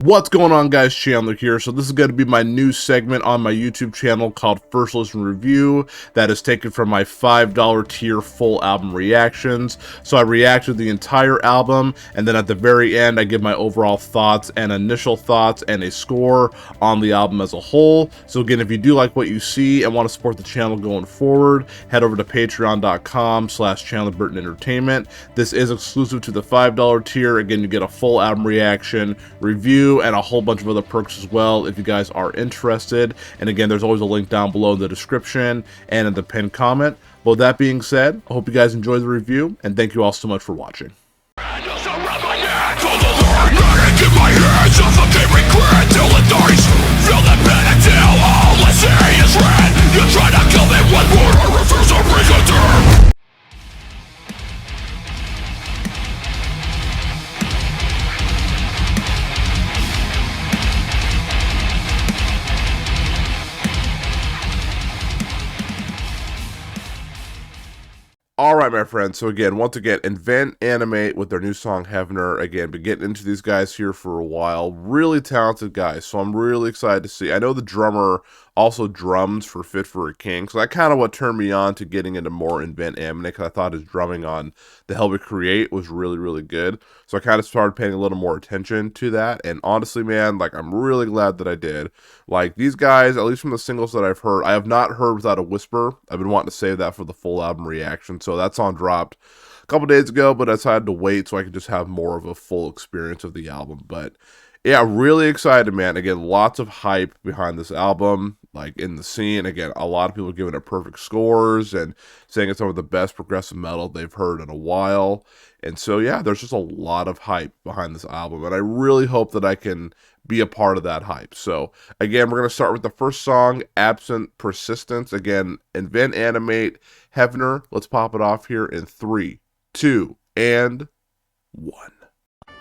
What's going on, guys? Chandler here. So this is going to be my new segment on my YouTube channel called First Listen Review that is taken from my $5 tier full album reactions. So I react to the entire album, and then at the very end I give my overall thoughts and initial thoughts and a score on the album as a whole. So again, if you do like what you see and want to support the channel going forward, head over to patreon.com/ChandlerBurtonEntertainment. This is exclusive to the $5 tier. Again, you get a full album reaction, review, and a whole bunch of other perks as well if you guys are interested. And again, there's always a link down below in the description and in the pinned comment. But with that being said, I hope you guys enjoy the review, and thank you all so much for watching. Alright, my friends, so again, once again, Invent Animate with their new song, Heavener. Again, been getting into these guys here for a while. Really talented guys, so I'm really excited to see. I know the drummer also drums for Fit for a King, so that kind of what turned me on to getting into more Invent Animate, because I thought his drumming on The Hell We Create was really, really good. So I kind of started paying a little more attention to that, and honestly, man, like, I'm really glad that I did. Like, these guys, at least from the singles that I've heard, I have not heard Without a Whisper. I've been wanting to save that for the full album reaction, so that song dropped a couple days ago, but I decided to wait so I could just have more of a full experience of the album. But yeah, really excited, man. Again, lots of hype behind this album, like in the scene. Again, a lot of people giving it perfect scores and saying it's some of the best progressive metal they've heard in a while. And so, yeah, there's just a lot of hype behind this album, and I really hope that I can be a part of that hype. So, again, we're going to start with the first song, Absent Persistence. Again, Invent Animate, Heavener. Let's pop it off here in 3, 2, and 1.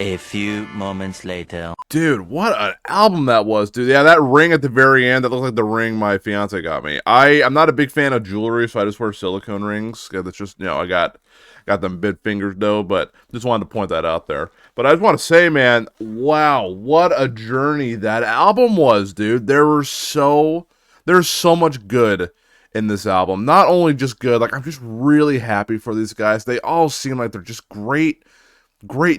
A few moments later. Dude, what an album that was, dude. Yeah, that ring at the very end, that looked like the ring my fiance got me. I'm not a big fan of jewelry, so I just wear silicone rings. That's just, you know, I got them big fingers, though, but just wanted to point that out there. But I just want to say, man, wow, what a journey that album was, dude. There's so much good in this album. Not only just good, like, I'm just really happy for these guys. They all seem like they're just great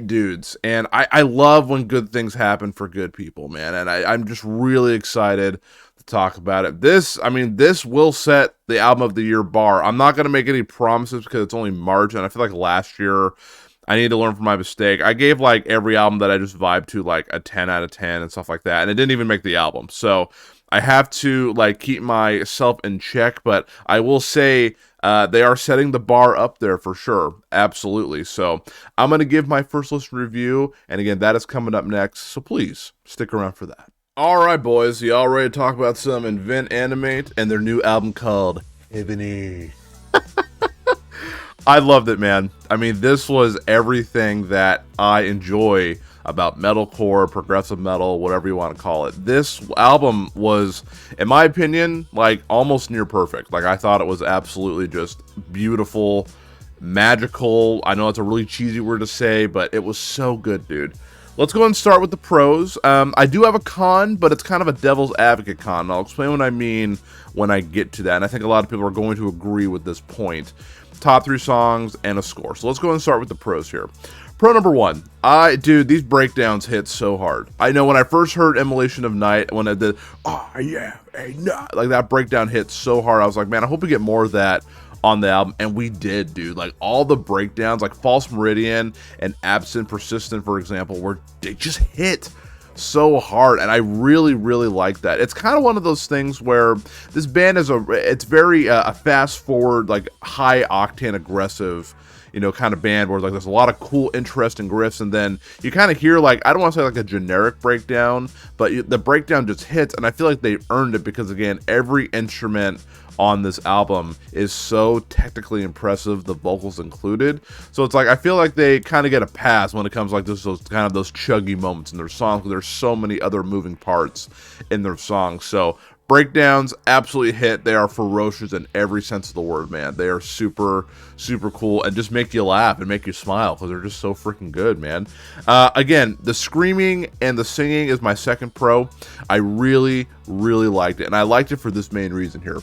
dudes, and I love when good things happen for good people, man, and I'm just really excited to talk about it. This will set the album of the year bar. I'm not going to make any promises because it's only March, and I feel like last year I need to learn from my mistake. I gave like every album that I just vibed to like a 10 out of 10 and stuff like that, and it didn't even make the album, so I have to like keep myself in check. But I will say they are setting the bar up there for sure. Absolutely. So I'm going to give my first listen review. And again, that is coming up next. So please stick around for that. All right, boys. Y'all ready to talk about some Invent Animate and their new album called Heavener? I loved it, man. I mean, this was everything that I enjoy about metalcore, progressive metal, whatever you want to call it. This album was, in my opinion, like almost near perfect. Like, I thought it was absolutely just beautiful, magical. I know it's a really cheesy word to say, but it was so good, dude. Let's go and start with the pros. I do have a con, but it's kind of a devil's advocate con, and I'll explain what I mean when I get to that. And I think a lot of people are going to agree with this point. Top 3 songs and a score. So let's go and start with the pros here. Pro number 1, dude, these breakdowns hit so hard. I know when I first heard Immolation of Night, when I did, oh yeah, hey, nah, like that breakdown hit so hard, I was like, man, I hope we get more of that on the album, and we did, dude. Like, all the breakdowns, like False Meridian and Absent Persistent, for example, they just hit so hard, and I really, really like that. It's kind of one of those things where this band is it's very a fast forward, like high octane aggressive, you know, kind of band where like there's a lot of cool, interesting riffs, and then you kind of hear, like, I don't want to say like a generic breakdown, but the breakdown just hits, and I feel like they earned it because, again, every instrument on this album is so technically impressive, the vocals included. So it's like, I feel like they kind of get a pass when it comes like those kind of those chuggy moments in their songs, because there's so many other moving parts in their songs. So Breakdowns, absolutely hit. They are ferocious in every sense of the word, man. They are super, super cool and just make you laugh and make you smile because they're just so freaking good, man. Again, the screaming and the singing is my second pro. I really, really liked it, and I liked it for this main reason here.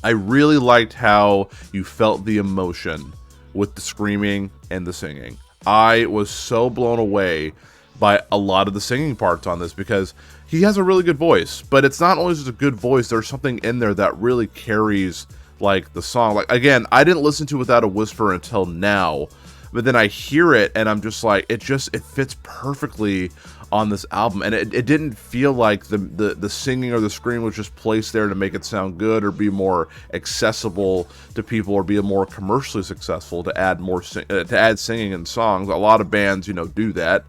I really liked how you felt the emotion with the screaming and the singing. I was so blown away by a lot of the singing parts on this because he has a really good voice, but it's not only just a good voice, there's something in there that really carries like the song. Like, again, I didn't listen to Without a Whisper until now, but then I hear it and I'm just like, it fits perfectly on this album, and it didn't feel like the singing or the scream was just placed there to make it sound good or be more accessible to people or be more commercially successful to add more to add singing in songs. A lot of bands, do that.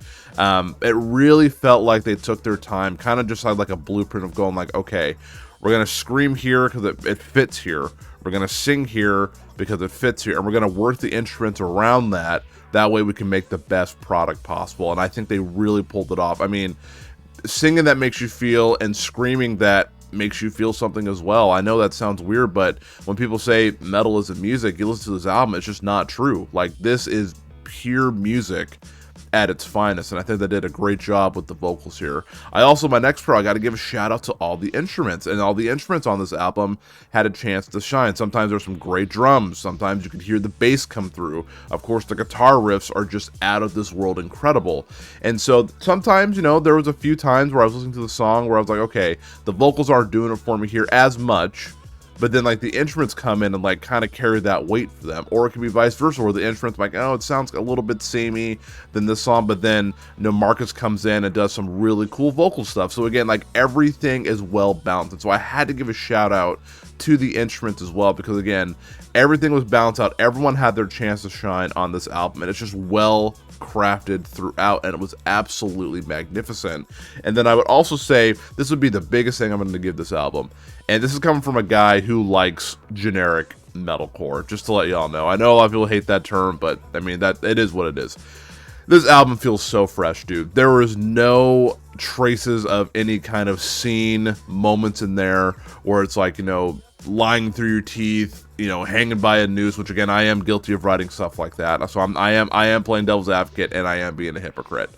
It really felt like they took their time, kind of just had like a blueprint of going like, okay, we're gonna scream here because it fits here. We're gonna sing here because it fits here, and we're gonna work the instruments around that. That way we can make the best product possible, and I think they really pulled it off. I mean, singing that makes you feel and screaming that makes you feel something as well. I know that sounds weird, but when people say metal isn't music, you listen to this album, it's just not true. Like, this is pure music at its finest, and I think they did a great job with the vocals here. My next pro, I got to give a shout out to all the instruments, and all the instruments on this album had a chance to shine. Sometimes there's some great drums, sometimes you could hear the bass come through. Of course, the guitar riffs are just out of this world incredible. And so sometimes, there was a few times where I was listening to the song where I was like, okay, the vocals aren't doing it for me here as much, but then like the instruments come in and like kind of carry that weight for them. Or it can be vice versa, where the instruments like, oh, it sounds a little bit samey than this song, but then Marcus comes in and does some really cool vocal stuff. So again, like, everything is well balanced. And so I had to give a shout out to the instruments as well, because again, everything was balanced out. Everyone had their chance to shine on this album, and it's just well crafted throughout, and it was absolutely magnificent. And then I would also say this would be the biggest thing I'm going to give this album, and this is coming from a guy who likes generic metalcore, just to let y'all know. I know a lot of people hate that term, but I mean, that it is what it is. This album feels so fresh, dude. There was no traces of any kind of scene moments in there where it's like, lying through your teeth, hanging by a noose, which again, I am guilty of writing stuff like that. So I am playing devil's advocate, and I am being a hypocrite.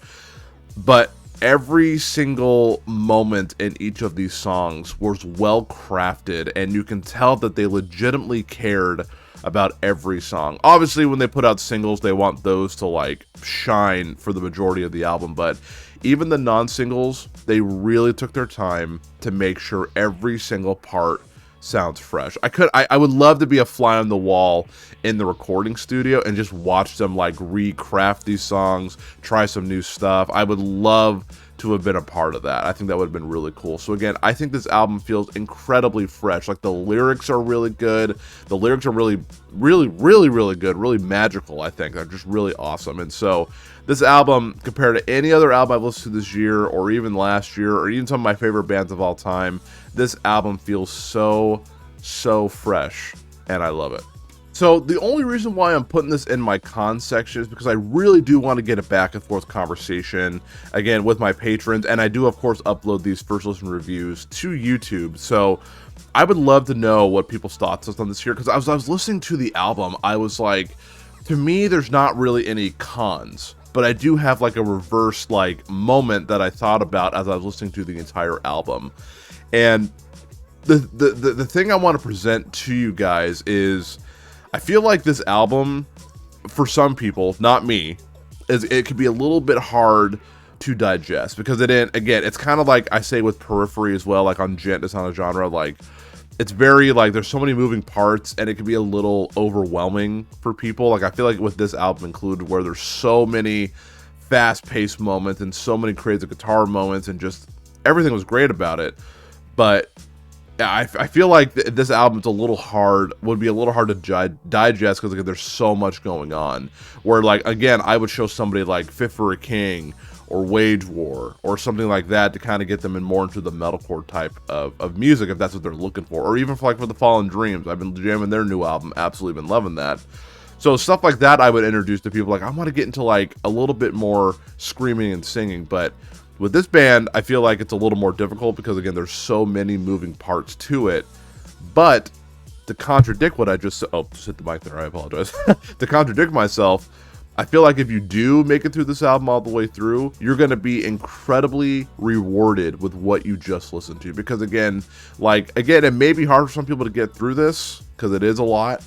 But every single moment in each of these songs was well crafted, and you can tell that they legitimately cared about every song. Obviously, when they put out singles, they want those to like shine for the majority of the album, but even the non-singles, they really took their time to make sure every single part sounds fresh. I would love to be a fly on the wall in the recording studio and just watch them like recraft these songs, try some new stuff. I would love to have been a part of that. I think that would have been really cool. So again, I think this album feels incredibly fresh. Like, the lyrics are really good. The lyrics are really, really, really, really good, really magical. I think they're just really awesome. And so this album, compared to any other album I've listened to this year or even last year or even some of my favorite bands of all time, this album feels so, so fresh, and I love it. So the only reason why I'm putting this in my cons section is because I really do want to get a back and forth conversation, again, with my patrons, and I do, of course, upload these first listen reviews to YouTube. So I would love to know what people's thoughts on this here, because I was listening to the album, I was like, to me, there's not really any cons, but I do have like a reverse like moment that I thought about as I was listening to the entire album. And the thing I want to present to you guys is, I feel like this album, for some people, not me, it could be a little bit hard to digest, because it's kind of like I say with Periphery as well, like on Gent, it's on a genre, like it's very like there's so many moving parts, and it can be a little overwhelming for people. Like, I feel like with this album included, where there's so many fast-paced moments and so many crazy guitar moments, and just everything was great about it, but I feel like this album's would be a little hard to digest, because there's so much going on. Where, like, again, I would show somebody like Fit for a King or Wage War or something like that to kind of get them more into the metalcore type of music, if that's what they're looking for. Or even for the Fallen Dreams, I've been jamming their new album, absolutely been loving that. So stuff like that I would introduce to people, like, I want to get into like a little bit more screaming and singing. But With this band, I feel like it's a little more difficult because, again, there's so many moving parts to it. But to contradict what I just said, oh, just hit the mic there, I apologize. To contradict myself, I feel like if you do make it through this album all the way through, you're going to be incredibly rewarded with what you just listened to. Because again, it may be hard for some people to get through this because it is a lot.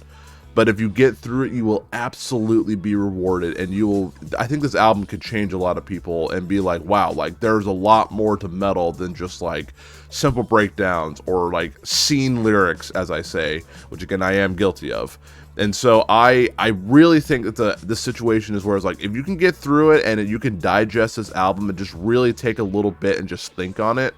But if you get through it, you will absolutely be rewarded. And I think this album could change a lot of people and be like, wow, like there's a lot more to metal than just like simple breakdowns or like scene lyrics, as I say, which again, I am guilty of. And so I really think that the situation is where it's like, if you can get through it and you can digest this album and just really take a little bit and just think on it,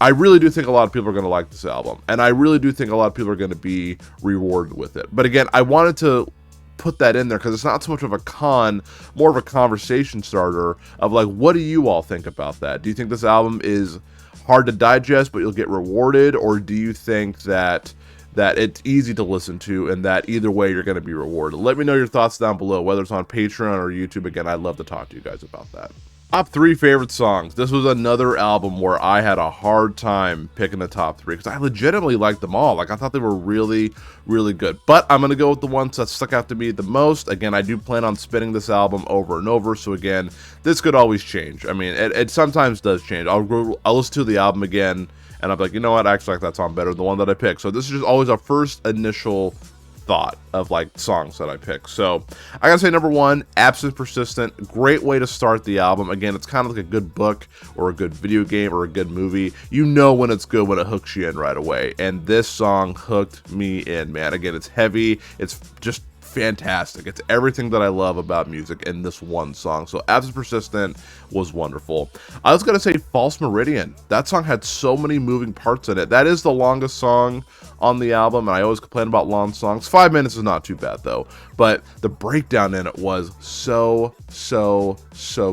I really do think a lot of people are going to like this album. And I really do think a lot of people are going to be rewarded with it. But again, I wanted to put that in there because it's not so much of a con, more of a conversation starter of like, what do you all think about that? Do you think this album is hard to digest, but you'll get rewarded? Or do you think that it's easy to listen to and that either way you're going to be rewarded? Let me know your thoughts down below, whether it's on Patreon or YouTube. Again, I'd love to talk to you guys about that. Top 3 favorite songs. This was another album where I had a hard time picking the top 3 because I legitimately liked them all. Like, I thought they were really, really good. But I'm going to go with the ones that stuck out to me the most. Again, I do plan on spinning this album over and over. So again, this could always change. I mean, it sometimes does change. I'll listen to the album again and I'll be like, you know what? I actually like that song better than the one that I picked. So this is just always our first initial thought of like songs that I pick. So I gotta say, number 1, Absent Persistent. Great way to start the album. Again, it's kind of like a good book or a good video game or a good movie. You know when it's good when it hooks you in right away. And this song hooked me in, man. Again, it's heavy. It's just fantastic. It's everything that I love about music in this one song. So Absent Persistent was wonderful. I was gonna say False Meridian. That song had so many moving parts in it. That is the longest song on the album, and I always complain about long songs. 5 minutes is not too bad though, but the breakdown in it was so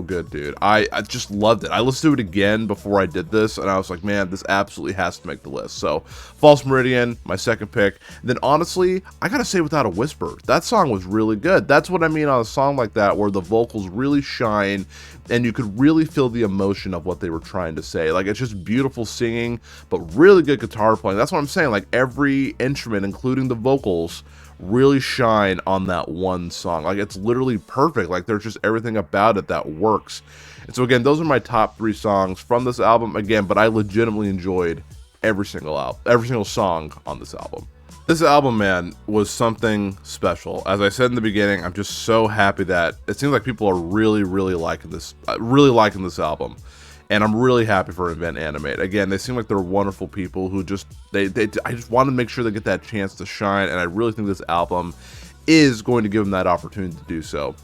good, dude. I just loved it. I listened to it again before I did this, and I was like, man, this absolutely has to make the list. So False Meridian, my second pick. And then honestly, I gotta say Without a Whisper. That song was really good. That's what I mean on a song like that, where the vocals really shine and you could really feel the emotion of what they were trying to say. Like, it's just beautiful singing, but really good guitar playing. That's what I'm saying. Like, every instrument, including the vocals, really shine on that one song. Like, it's literally perfect. Like, there's just everything about it that works. And so again, those are my top 3 songs from this album. Again, but I legitimately enjoyed every single song on this album. This album, man, was something special. As I said in the beginning, I'm just so happy that it seems like people are really liking this album. And I'm really happy for Invent Animate. Again, they seem like they're wonderful people who just, I just want to make sure they get that chance to shine. And I really think this album is going to give them that opportunity to do so.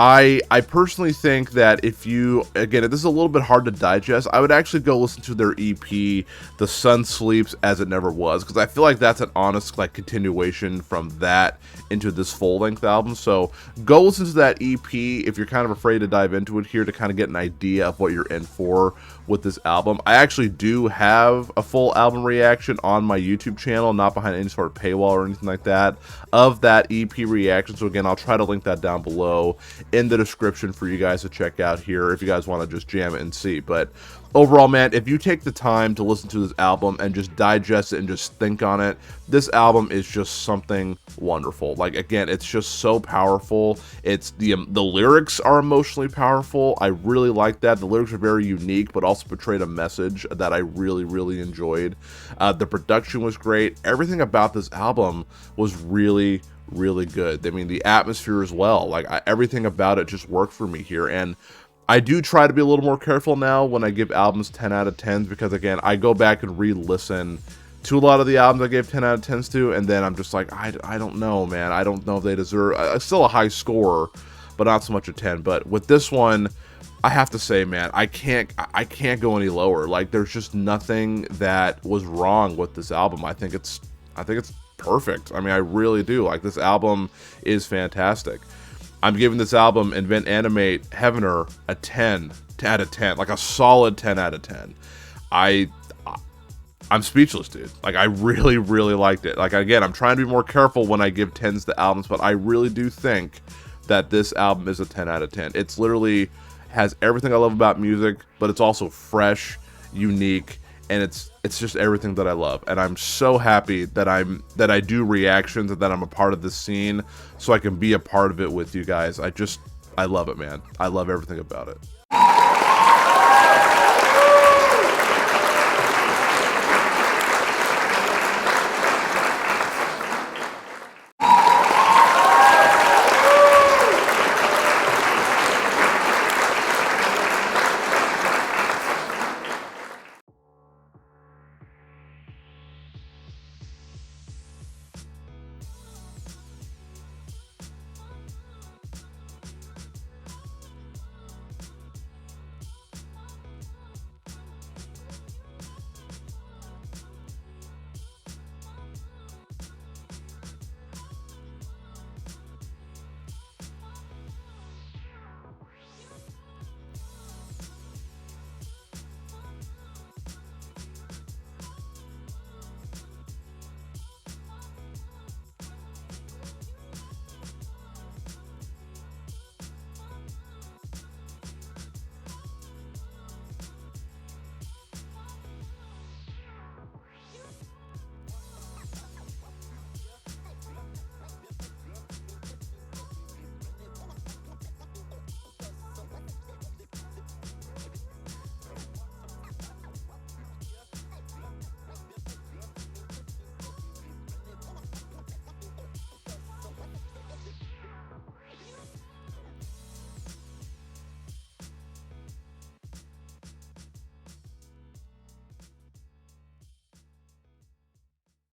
I personally think that if this is a little bit hard to digest, I would actually go listen to their EP, The Sun Sleeps As It Never Was, because I feel like that's an honest like continuation from that into this full-length album. So go listen to that EP if you're kind of afraid to dive into it here to kind of get an idea of what you're in for with this album. I actually do have a full album reaction on my YouTube channel, not behind any sort of paywall or anything like that, of that EP reaction. So again, I'll try to link that down below in the description for you guys to check out here if you guys want to just jam it and see. But overall, man, if you take the time to listen to this album and just digest it and just think on it, this album is just something wonderful. Like, again, it's just so powerful. It's the lyrics are emotionally powerful. I really like that. The lyrics are very unique, but also portrayed a message that I really enjoyed. The production was great. Everything about this album was really good. I mean, the atmosphere as well. Like, everything about it just worked for me here. And I do try to be a little more careful now when I give albums 10 out of 10s because, again, I go back and re-listen to a lot of the albums I gave 10 out of 10s to, and then I'm just like, I don't know, man. I don't know if they deserve still a high score, but not so much a 10. But with this one, I have to say, man, I can't go any lower. Like, there's just nothing that was wrong with this album. I think it's perfect. I mean, I really do. Like, this album is fantastic. I'm giving this album, Invent Animate Heavener, a 10 out of 10, like a solid 10 out of 10. I'm speechless, dude. Like, I really liked it. Like, again, I'm trying to be more careful when I give 10s to albums, but I really do think that this album is a 10 out of 10. It's literally has everything I love about music, but it's also fresh, unique, and it's just everything that I love. And I'm so happy that I do reactions and that I'm a part of this scene, so I can be a part of it with you guys. I love it, man. I love everything about it.